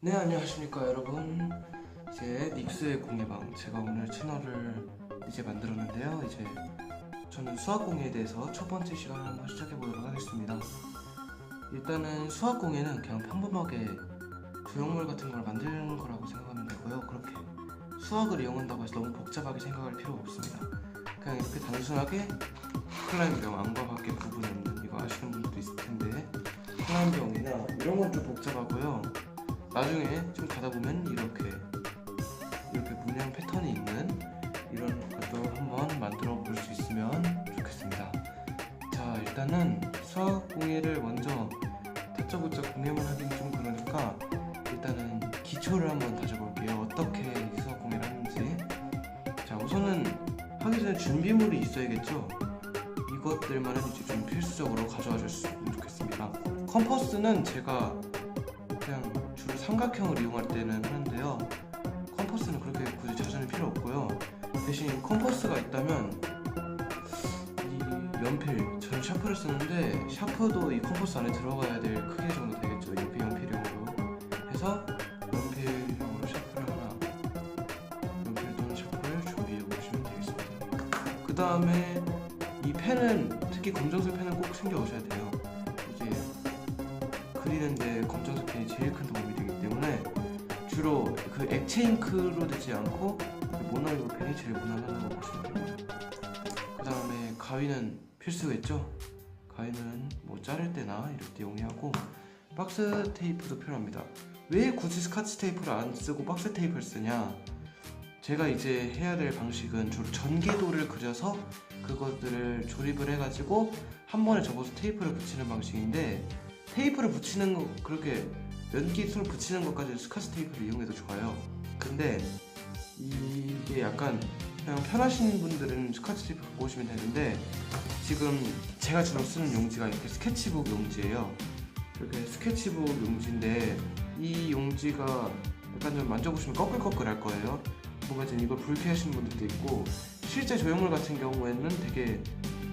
네, 안녕하십니까 여러분. 이제 닉스의 공예방, 제가 오늘 채널을 이제 만들었는데요. 이제 저는 수학공예에 대해서 첫 번째 시간을 한번 시작해 보도록 하겠습니다. 일단은 수학공예는 그냥 평범하게 조형물 같은 걸 만드는 거라고 생각하면 되고요. 그렇게 수학을 이용한다고 해서 너무 복잡하게 생각할 필요가 없습니다. 그냥 이렇게 단순하게 클라임병, 안과 밖에 구분이 없는, 이거 아시는 분들도 있을 텐데, 클라임병이나 이런 건 좀 복잡하고요. 나중에 좀 가다 보면 이렇게 문양 패턴이 있는 이런 것도 한번 만들어 볼 수 있으면 좋겠습니다. 자, 일단은 수학 공예를 먼저 다짜고짜 공예만 하긴 좀 그러니까 일단은 기초를 한번 다져볼게요. 어떻게 수학 공예를 하는지. 자, 우선은 하기 전에 준비물이 있어야겠죠. 이것들만은 이제 좀 필수적으로 가져와 줬으면 좋겠습니다. 컴퍼스는 제가 그냥 주로 삼각형을 이용할 때는 하는데요. 컴퍼스는 그렇게 굳이 찾으는 필요 없고요. 대신 컴퍼스가 있다면 이 연필, 저는 샤프를 쓰는데 샤프도 이 컴퍼스 안에 들어가야 될 크기 정도 되겠죠. 이렇게 연필형으로 해서 연필형으로 샤프를 하나, 연필 또는 샤프를 준비해 보시면 되겠습니다. 그 다음에 이 펜은, 특히 검정색 펜은 꼭 챙겨 오셔야 돼요. 이제 그리는데 검정색 펜이 제일 큰 도움이 되기 때문에 주로 그 액체 잉크로 되지 않고 모나미로 펜이 제일 무난하다고 보시면 됩니다. 그 다음에 가위는 필수겠죠. 가위는 뭐 자를 때나 이럴 때 용이하고, 박스 테이프도 필요합니다. 왜 굳이 스카치 테이프를 안 쓰고 박스 테이프를 쓰냐? 제가 이제 해야 될 방식은 주로 전개도를 그려서 그것들을 조립을 해가지고 한 번에 접어서 테이프를 붙이는 방식인데, 테이프를 붙이는 거, 그렇게 면기술 붙이는 것까지 스카치 테이프를 이용해도 좋아요. 근데 이게 약간 그냥 편하신 분들은 스카치 테이프 갖고 오시면 되는데, 지금 제가 주로 쓰는 용지가 이렇게 스케치북 용지예요. 이렇게 스케치북 용지인데 이 용지가 약간 좀 만져보시면 꺼끌꺼끌할 거예요. 뭔가 좀 이걸 불쾌하시는 분들도 있고, 실제 조형물 같은 경우에는 되게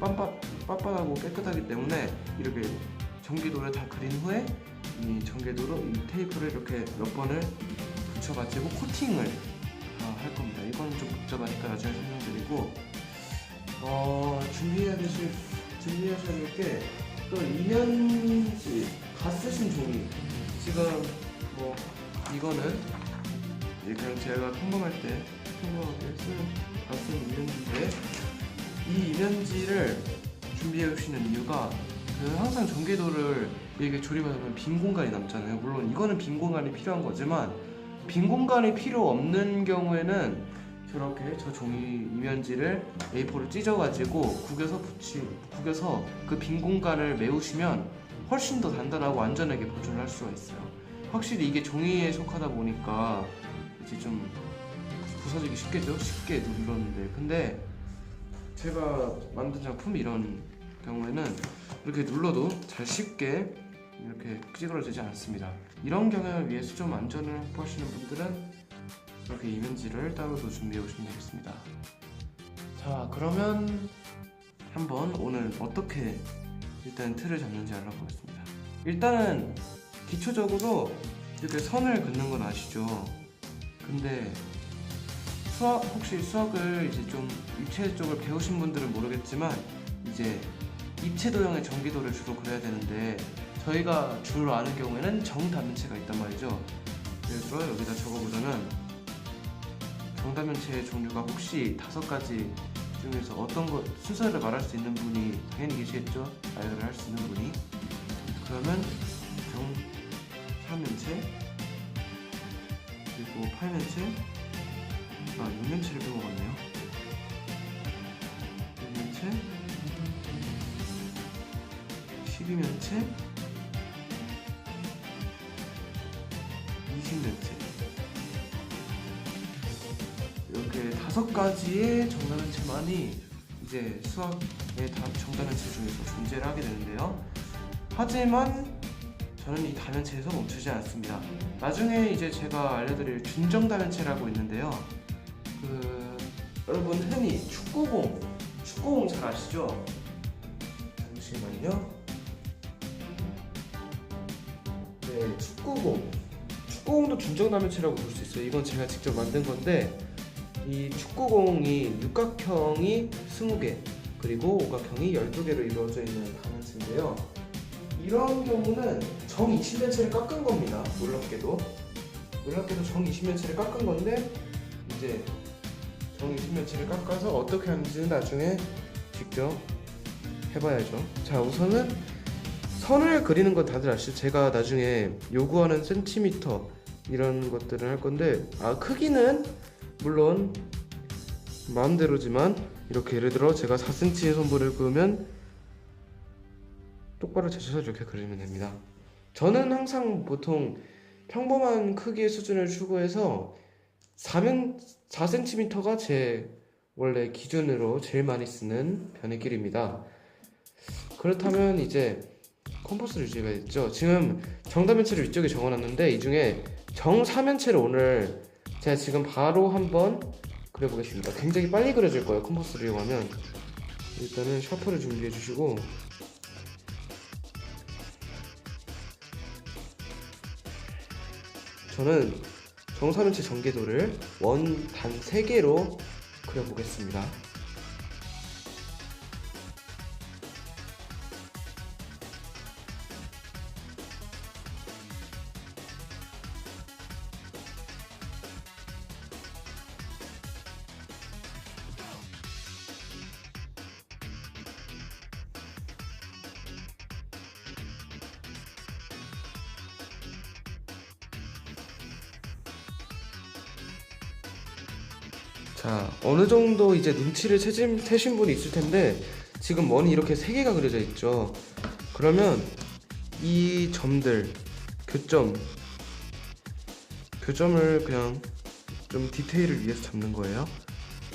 빳빳하고 깨끗하기 때문에 이렇게 전개도를 다 그린 후에 이 전개도로 이 테이프를 이렇게 몇 번을 붙여가지고 코팅을 할 겁니다. 이건 좀 복잡하니까 나중에 설명드리고, 준비하셔야 될 게 또 이면지, 갓 쓰신 종이. 지금 뭐 이거는 그냥 제가 평범하게 쓰는 갓 쓴 이면지인데, 이 이면지를 준비해 주시는 이유가 항상 전개도를 이렇게 조립하다 보면 빈 공간이 남잖아요. 물론 이거는 빈 공간이 필요한 거지만, 빈 공간이 필요 없는 경우에는 저렇게 저 종이 이면지를 A4를 찢어가지고 구겨서 그 빈 공간을 메우시면 훨씬 더 단단하고 안전하게 보존을 할 수가 있어요. 확실히 이게 종이에 속하다 보니까 이제 좀 부서지기 쉽겠죠? 쉽게 눌렀는데, 근데 제가 만든 작품 이런 경우에는 이렇게 눌러도 잘 쉽게 이렇게 찌그러지지 않습니다. 이런 경향을 위해서 좀 안전을 확보하시는 분들은 이렇게 이면지를 따로도 준비해 오시면 되겠습니다. 자, 그러면 한번 오늘 어떻게 일단 틀을 잡는지 알아보겠습니다. 일단은 기초적으로 이렇게 선을 긋는 건 아시죠? 근데 혹시 수학을 이제 좀 입체 쪽을 배우신 분들은 모르겠지만, 이제 입체 도형의 전기도를 주로 그려야 되는데, 저희가 주로 아는 경우에는 정다면체가 있단 말이죠. 그래서 여기다 적어보자면, 정다면체의 종류가 혹시 5가지 중에서 어떤 것 순서를 말할 수 있는 분이 당연히 계시겠죠? 말을 할 수 있는 분이. 그러면 정사면체, 그리고 8면체, 6면체를 빼먹었네요. 6면체, 12면체, 20면체, 이렇게 5가지의 정다면체만이 이제 수학의 정다면체 중에서 존재를 하게 되는데요. 하지만 저는 이 다면체에서 멈추지 않습니다. 나중에 이제 제가 알려드릴 준정다면체라고 있는데요. 여러분 흔히 축구공 잘 아시죠? 잠시만요. 네, 축구공 축구공도 준정다면체라고 볼 수 있어요. 이건 제가 직접 만든 건데, 이 축구공이 육각형이 20개 그리고 오각형이 12개로 이루어져 있는 다면체인데요. 이런 경우는 정 20면체를 깎은 겁니다. 놀랍게도 정 20면체를 깎은 건데, 이제 정 20면체를 깎아서 어떻게 하는지는 나중에 직접 해봐야죠. 자, 우선은 선을 그리는 건 다들 아시죠? 제가 나중에 요구하는 센티미터 이런 것들을 할 건데, 크기는 물론 마음대로지만, 이렇게 예를 들어 제가 4cm의 선분을 그으면 똑바로 재셔서 이렇게 그리면 됩니다. 저는 항상 보통 평범한 크기의 수준을 추구해서 4cm가 제 원래 기준으로 제일 많이 쓰는 변의 길이입니다. 그렇다면 이제 컴퍼스를 유지해야겠죠. 지금 정다면체를 위쪽에 적어놨는데, 이 중에 정사면체를 오늘 제가 지금 바로 한번 그려보겠습니다. 굉장히 빨리 그려질 거예요, 컴퍼스를 이용하면. 일단은 샤프를 준비해 주시고, 저는 정사면체 전개도를 원단 3개로 그려보겠습니다. 자, 어느 정도 이제 눈치를 채신 분이 있을 텐데, 지금 원이 이렇게 3개가 그려져 있죠. 그러면 이 점들, 교점을 그냥 좀 디테일을 위해서 잡는 거예요.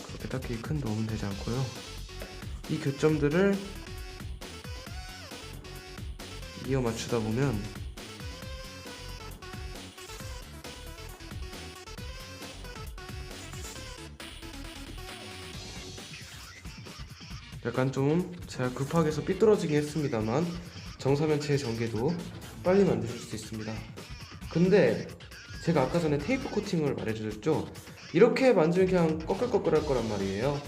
그렇게 딱히 큰 도움은 되지 않고요. 이 교점들을 이어 맞추다 보면 약간 좀 제가 급하게 해서 삐뚤어지긴 했습니다만, 정사면체의 전개도 빨리 만드실 수 있습니다. 근데 제가 아까 전에 테이프 코팅을 말해주셨죠? 이렇게 만지면 그냥 꺼끌꺼끌할 거란 말이에요.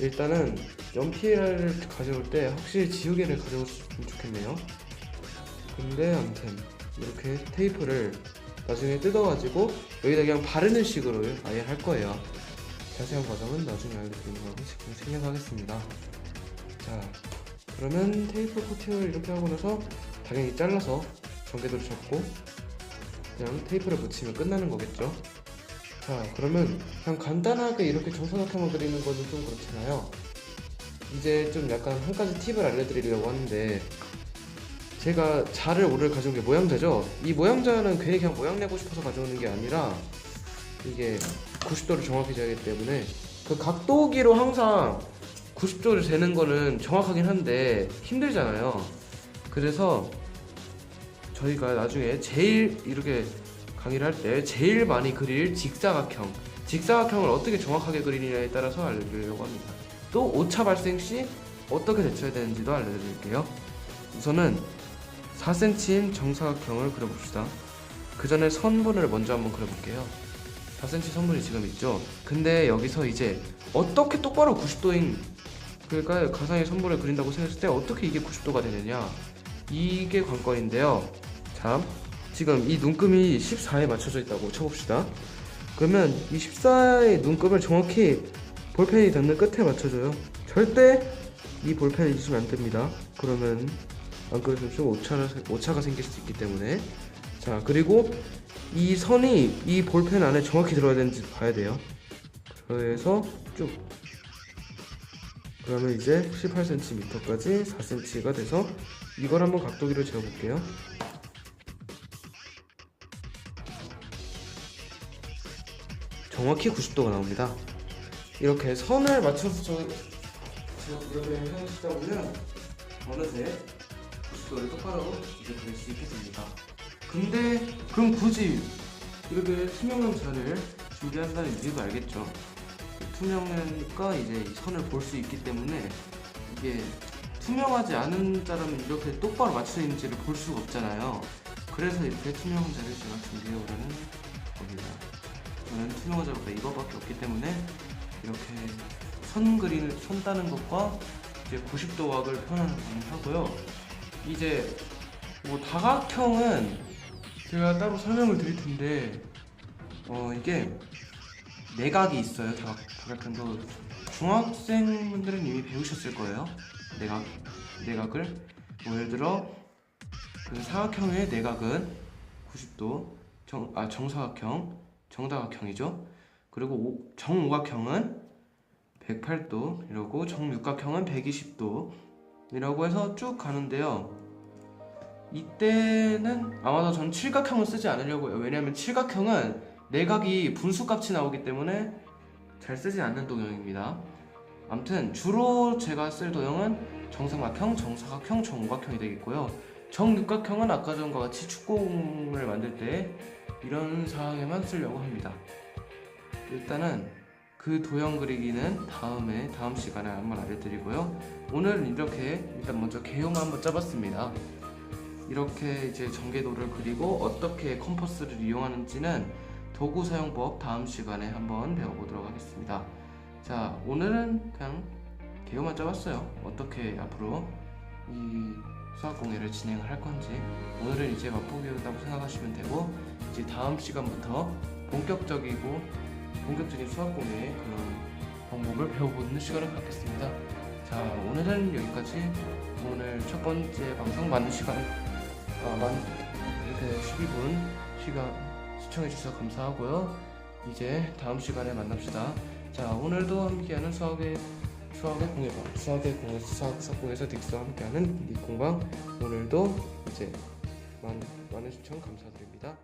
일단은 연필을 가져올 때 확실히 지우개를 가져오시면 좋겠네요. 근데 아무튼 이렇게 테이프를 나중에 뜯어가지고 여기다 그냥 바르는 식으로 아예 할 거예요. 자세한 과정은 나중에 알려드리는 거고 지금 생략하겠습니다. 자, 그러면 테이프 코팅을 이렇게 하고 나서 당연히 잘라서 전개도를 접고 그냥 테이프를 붙이면 끝나는 거겠죠. 자, 그러면 그냥 간단하게 이렇게 정사각형을 그리는 거는 좀 그렇잖아요. 이제 좀 약간 한 가지 팁을 알려드리려고 하는데, 제가 자를 오를 가져온 게 모양자죠. 이 모양자는 괜히 그냥 모양 내고 싶어서 가져오는 게 아니라, 이게 90도를 정확히 재야 하기 때문에 그 각도기로 항상 90도를 재는 거는 정확하긴 한데 힘들잖아요. 그래서 저희가 나중에 제일 이렇게 강의를 할 때 제일 많이 그릴 직사각형을 어떻게 정확하게 그리느냐에 따라서 알려드리려고 합니다. 또 오차 발생 시 어떻게 대처해야 되는지도 알려드릴게요. 우선은 4cm인 정사각형을 그려봅시다. 그 전에 선분을 먼저 한번 그려볼게요. 4cm 선분이 지금 있죠. 근데 여기서 이제 어떻게 똑바로 90도인, 그러니까 가상의 선분을 그린다고 생각했을 때 어떻게 이게 90도가 되느냐, 이게 관건인데요. 자, 지금 이 눈금이 14에 맞춰져 있다고 쳐봅시다. 그러면 이 14의 눈금을 정확히 볼펜이 닿는 끝에 맞춰줘요. 절대 이 볼펜을 잊으면 안 됩니다. 그러면 안 그러시면 좀 오차가 생길 수 있기 때문에. 자, 그리고 이 선이 이 볼펜 안에 정확히 들어야 되는지 봐야 돼요. 그래서 쭉, 그러면 이제 18cm까지 4cm가 돼서 이걸 한번 각도기로 재어볼게요. 정확히 90도가 나옵니다. 이렇게 선을 맞춰서 이렇게 하시다 보면 어느새 90도를 똑바로 이제 그릴 수 있게 됩니다. 근데 그럼 굳이 이렇게 투명한 자를 준비한다는 이유도 알겠죠? 투명하니까 이제 이 선을 볼 수 있기 때문에, 이게 투명하지 않은 자라면 이렇게 똑바로 맞춰져 있는지를 볼 수가 없잖아요. 그래서 이렇게 투명자를 제가 준비해 오려는 겁니다. 저는 투명자가 이거밖에 없기 때문에 이렇게 선 따는 것과 이제 90도 왁을 표현하는 거 하고요. 이제 뭐 다각형은 제가 따로 설명을 드릴 텐데 이게 내각이 있어요. 다각형도 중학생분들은 이미 배우셨을 거예요. 내각을 뭐 예를 들어 그 사각형의 내각은 90도, 정사각형, 정다각형이죠. 그리고 정오각형은 108도 이러고 정육각형은 120도 이라고 해서 쭉 가는데요. 이때는 아마도 전 칠각형을 쓰지 않으려고요. 왜냐하면 칠각형은 내각이 분수값이 나오기 때문에 잘 쓰지 않는 도형입니다. 아무튼 주로 제가 쓸 도형은 정삼각형, 정사각형, 정오각형이 되겠고요. 정육각형은 아까 전과 같이 축구공을 만들 때 이런 상황에만 쓰려고 합니다. 일단은 그 도형 그리기는 다음 시간에 한번 알려드리고요. 오늘은 이렇게 일단 먼저 개요만 한번 짜봤습니다. 이렇게 이제 전개도를 그리고 어떻게 컴퍼스를 이용하는지는 도구 사용법 다음 시간에 한번 배워보도록 하겠습니다. 자, 오늘은 그냥 개요만 짜봤어요. 어떻게 앞으로 이 수학공예를 진행을 할 건지 오늘은 이제 맛보기 배운다고 생각하시면 되고, 이제 다음 시간부터 본격적인 수학공예의 그런 방법을 배워보는 시간을 갖겠습니다. 자, 오늘은 여기까지. 오늘 첫 번째 방송 많은 시간 이렇게 12분 시간 시청해주셔서 감사하고요. 이제 다음 시간에 만납시다. 자, 오늘도 함께하는 수학의 공예방, 수학공에서 딕스와 함께하는 닉공방, 오늘도 이제 많은 시청 감사드립니다.